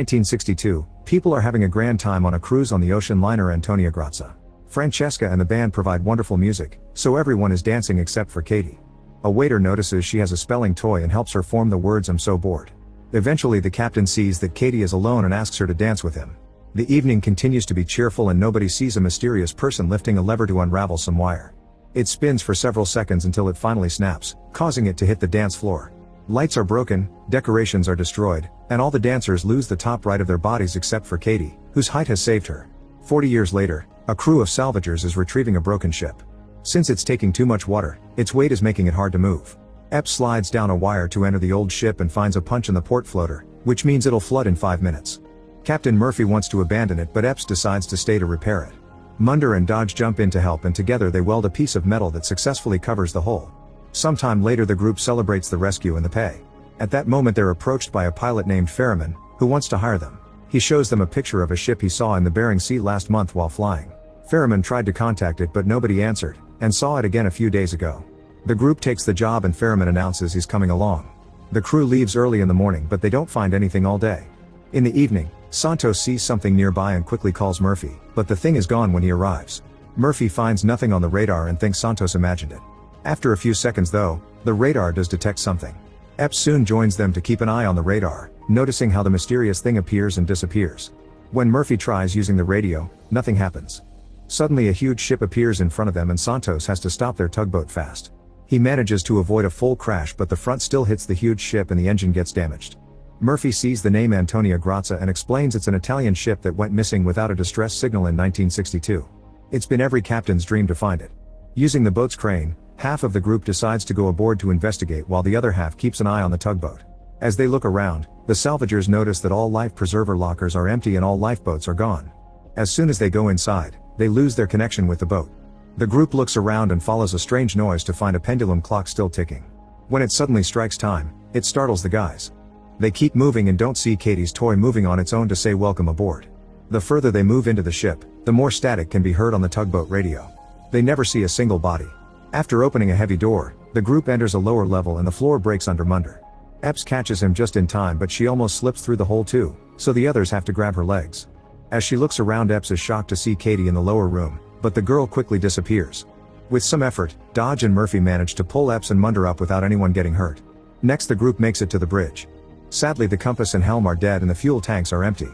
1962, people are having a grand time on a cruise on the ocean liner Antonia Grazia. Francesca and the band provide wonderful music, so everyone is dancing except for Katie. A waiter notices she has a spelling toy and helps her form the words "I'm so bored." Eventually the captain sees that Katie is alone and asks her to dance with him. The evening continues to be cheerful and nobody sees a mysterious person lifting a lever to unravel some wire. It spins for several seconds until it finally snaps, causing it to hit the dance floor. Lights are broken, decorations are destroyed, and all the dancers lose the top right of their bodies except for Katie, whose height has saved her. 40 years later, a crew of salvagers is retrieving a broken ship. Since it's taking too much water, its weight is making it hard to move. Epps slides down a wire to enter the old ship and finds a punch in the port floater, which means it'll flood in 5 minutes. Captain Murphy wants to abandon it but Epps decides to stay to repair it. Munder and Dodge jump in to help and together they weld a piece of metal that successfully covers the hole. Sometime later the group celebrates the rescue and the pay. At that moment they're approached by a pilot named Ferriman, who wants to hire them. He shows them a picture of a ship he saw in the Bering Sea last month while flying. Ferriman tried to contact it but nobody answered, and saw it again a few days ago. The group takes the job and Ferriman announces he's coming along. The crew leaves early in the morning but they don't find anything all day. In the evening, Santos sees something nearby and quickly calls Murphy, but the thing is gone when he arrives. Murphy finds nothing on the radar and thinks Santos imagined it. After a few seconds though, the radar does detect something. Epps soon joins them to keep an eye on the radar, noticing how the mysterious thing appears and disappears. When Murphy tries using the radio, nothing happens. Suddenly a huge ship appears in front of them and Santos has to stop their tugboat fast. He manages to avoid a full crash but the front still hits the huge ship and the engine gets damaged. Murphy sees the name Antonia Grazia and explains it's an Italian ship that went missing without a distress signal in 1962. It's been every captain's dream to find it. Using the boat's crane, half of the group decides to go aboard to investigate while the other half keeps an eye on the tugboat. As they look around, the salvagers notice that all life preserver lockers are empty and all lifeboats are gone. As soon as they go inside, they lose their connection with the boat. The group looks around and follows a strange noise to find a pendulum clock still ticking. When it suddenly strikes time, it startles the guys. They keep moving and don't see Katie's toy moving on its own to say welcome aboard. The further they move into the ship, the more static can be heard on the tugboat radio. They never see a single body. After opening a heavy door, the group enters a lower level and the floor breaks under Munder. Epps catches him just in time but she almost slips through the hole too, so the others have to grab her legs. As she looks around Epps is shocked to see Katie in the lower room, but the girl quickly disappears. With some effort, Dodge and Murphy manage to pull Epps and Munder up without anyone getting hurt. Next the group makes it to the bridge. Sadly the compass and helm are dead and the fuel tanks are empty.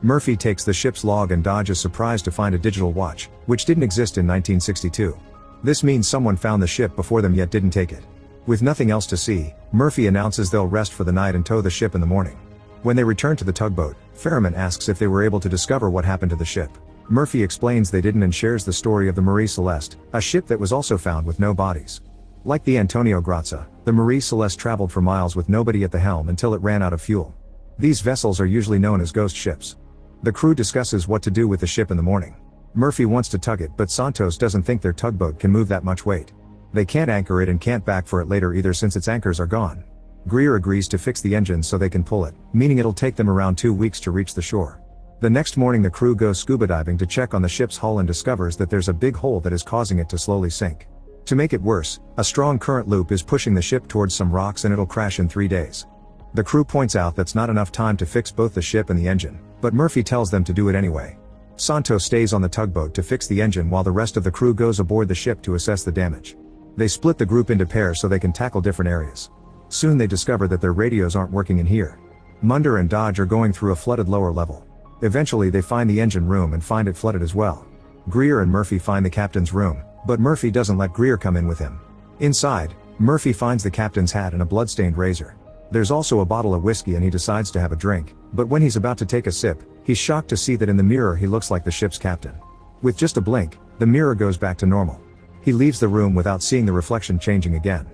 Murphy takes the ship's log and Dodge is surprised to find a digital watch, which didn't exist in 1962. This means someone found the ship before them yet didn't take it. With nothing else to see, Murphy announces they'll rest for the night and tow the ship in the morning. When they return to the tugboat, Ferriman asks if they were able to discover what happened to the ship. Murphy explains they didn't and shares the story of the Marie Celeste, a ship that was also found with no bodies. Like the Antonia Grazia, the Marie Celeste traveled for miles with nobody at the helm until it ran out of fuel. These vessels are usually known as ghost ships. The crew discusses what to do with the ship in the morning. Murphy wants to tug it but Santos doesn't think their tugboat can move that much weight. They can't anchor it and can't back for it later either since its anchors are gone. Greer agrees to fix the engine so they can pull it, meaning it'll take them around 2 weeks to reach the shore. The next morning the crew goes scuba diving to check on the ship's hull and discovers that there's a big hole that is causing it to slowly sink. To make it worse, a strong current loop is pushing the ship towards some rocks and it'll crash in 3 days. The crew points out that's not enough time to fix both the ship and the engine, but Murphy tells them to do it anyway. Santos stays on the tugboat to fix the engine while the rest of the crew goes aboard the ship to assess the damage. They split the group into pairs so they can tackle different areas. Soon they discover that their radios aren't working in here. Munder and Dodge are going through a flooded lower level. Eventually they find the engine room and find it flooded as well. Greer and Murphy find the captain's room, but Murphy doesn't let Greer come in with him. Inside, Murphy finds the captain's hat and a bloodstained razor. There's also a bottle of whiskey and he decides to have a drink, but when he's about to take a sip, he's shocked to see that in the mirror he looks like the ship's captain. With just a blink, the mirror goes back to normal. He leaves the room without seeing the reflection changing again.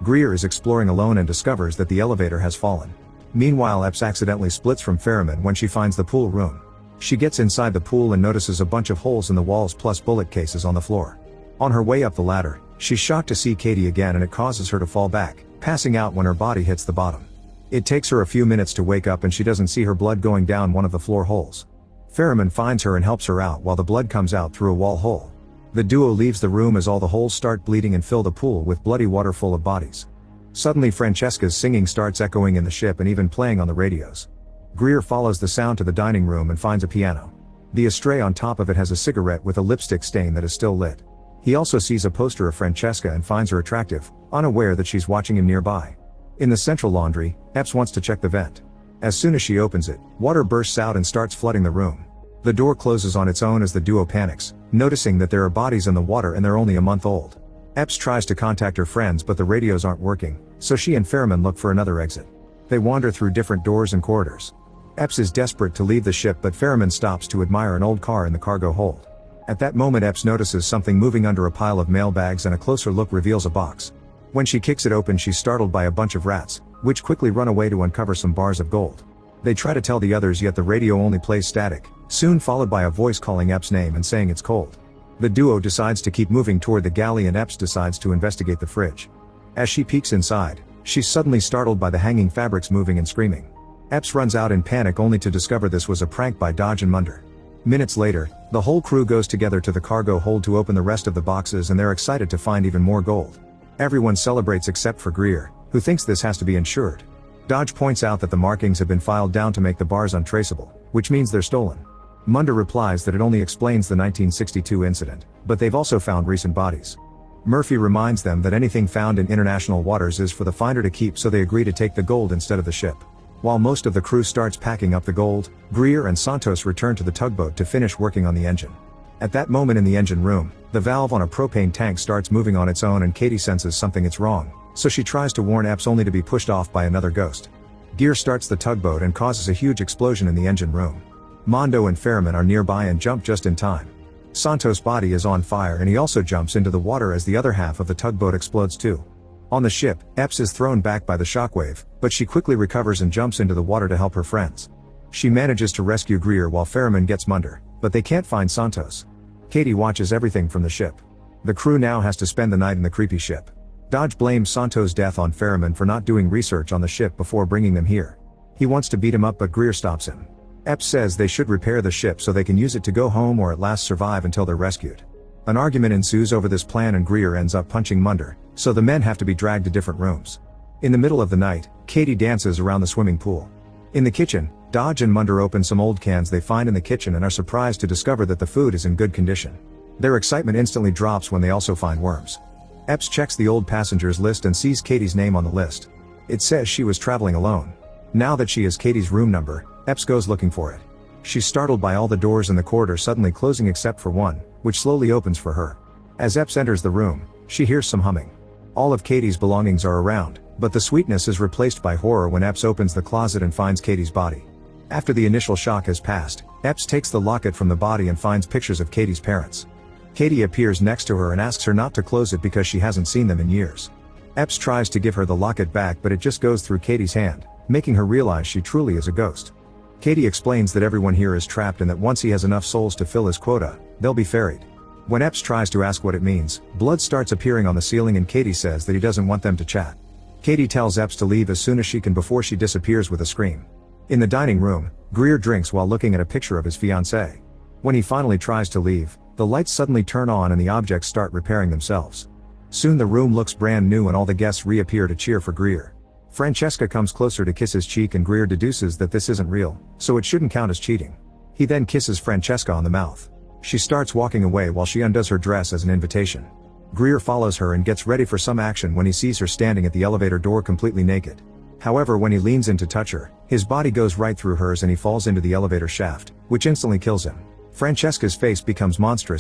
Greer is exploring alone and discovers that the elevator has fallen. Meanwhile Epps accidentally splits from Ferriman when she finds the pool room. She gets inside the pool and notices a bunch of holes in the walls plus bullet cases on the floor. On her way up the ladder, she's shocked to see Katie again and it causes her to fall back, passing out when her body hits the bottom. It takes her a few minutes to wake up and she doesn't see her blood going down one of the floor holes. Ferriman finds her and helps her out while the blood comes out through a wall hole. The duo leaves the room as all the holes start bleeding and fill the pool with bloody water full of bodies. Suddenly Francesca's singing starts echoing in the ship and even playing on the radios. Greer follows the sound to the dining room and finds a piano. The ashtray on top of it has a cigarette with a lipstick stain that is still lit. He also sees a poster of Francesca and finds her attractive, unaware that she's watching him nearby. In the central laundry, Epps wants to check the vent. As soon as she opens it, water bursts out and starts flooding the room. The door closes on its own as the duo panics, noticing that there are bodies in the water and they're only a month old. Epps tries to contact her friends but the radios aren't working, so she and Ferriman look for another exit. They wander through different doors and corridors. Epps is desperate to leave the ship but Ferriman stops to admire an old car in the cargo hold. At that moment Epps notices something moving under a pile of mail bags and a closer look reveals a box. When she kicks it open she's startled by a bunch of rats, which quickly run away to uncover some bars of gold. They try to tell the others yet the radio only plays static, soon followed by a voice calling Epps' name and saying it's cold. The duo decides to keep moving toward the galley and Epps decides to investigate the fridge. As she peeks inside, she's suddenly startled by the hanging fabrics moving and screaming. Epps runs out in panic only to discover this was a prank by Dodge and Munder. Minutes later, the whole crew goes together to the cargo hold to open the rest of the boxes and they're excited to find even more gold. Everyone celebrates except for Greer, who thinks this has to be insured. Dodge points out that the markings have been filed down to make the bars untraceable, which means they're stolen. Munder replies that it only explains the 1962 incident, but they've also found recent bodies. Murphy reminds them that anything found in international waters is for the finder to keep, so they agree to take the gold instead of the ship. While most of the crew starts packing up the gold, Greer and Santos return to the tugboat to finish working on the engine. At that moment in the engine room, the valve on a propane tank starts moving on its own and Katie senses something is wrong, so she tries to warn Epps only to be pushed off by another ghost. Gear starts the tugboat and causes a huge explosion in the engine room. Mondo and Ferriman are nearby and jump just in time. Santos' body is on fire and he also jumps into the water as the other half of the tugboat explodes too. On the ship, Epps is thrown back by the shockwave, but she quickly recovers and jumps into the water to help her friends. She manages to rescue Greer while Ferriman gets Munder, but they can't find Santos. Katie watches everything from the ship. The crew now has to spend the night in the creepy ship. Dodge blames Santos' death on Ferriman for not doing research on the ship before bringing them here. He wants to beat him up but Greer stops him. Epps says they should repair the ship so they can use it to go home or at last survive until they're rescued. An argument ensues over this plan and Greer ends up punching Munder, so the men have to be dragged to different rooms. In the middle of the night, Katie dances around the swimming pool. In the kitchen, Dodge and Munder open some old cans they find in the kitchen and are surprised to discover that the food is in good condition. Their excitement instantly drops when they also find worms. Epps checks the old passengers list and sees Katie's name on the list. It says she was traveling alone. Now that she has Katie's room number, Epps goes looking for it. She's startled by all the doors in the corridor suddenly closing except for one, which slowly opens for her. As Epps enters the room, she hears some humming. All of Katie's belongings are around, but the sweetness is replaced by horror when Epps opens the closet and finds Katie's body. After the initial shock has passed, Epps takes the locket from the body and finds pictures of Katie's parents. Katie appears next to her and asks her not to close it because she hasn't seen them in years. Epps tries to give her the locket back but it just goes through Katie's hand, making her realize she truly is a ghost. Katie explains that everyone here is trapped and that once he has enough souls to fill his quota, they'll be ferried. When Epps tries to ask what it means, blood starts appearing on the ceiling and Katie says that he doesn't want them to chat. Katie tells Epps to leave as soon as she can before she disappears with a scream. In the dining room, Greer drinks while looking at a picture of his fiancée. When he finally tries to leave, the lights suddenly turn on and the objects start repairing themselves. Soon the room looks brand new and all the guests reappear to cheer for Greer. Francesca comes closer to kiss his cheek and Greer deduces that this isn't real, so it shouldn't count as cheating. He then kisses Francesca on the mouth. She starts walking away while she undoes her dress as an invitation. Greer follows her and gets ready for some action when he sees her standing at the elevator door completely naked. However, when he leans in to touch her, his body goes right through hers and he falls into the elevator shaft, which instantly kills him. Francesca's face becomes monstrous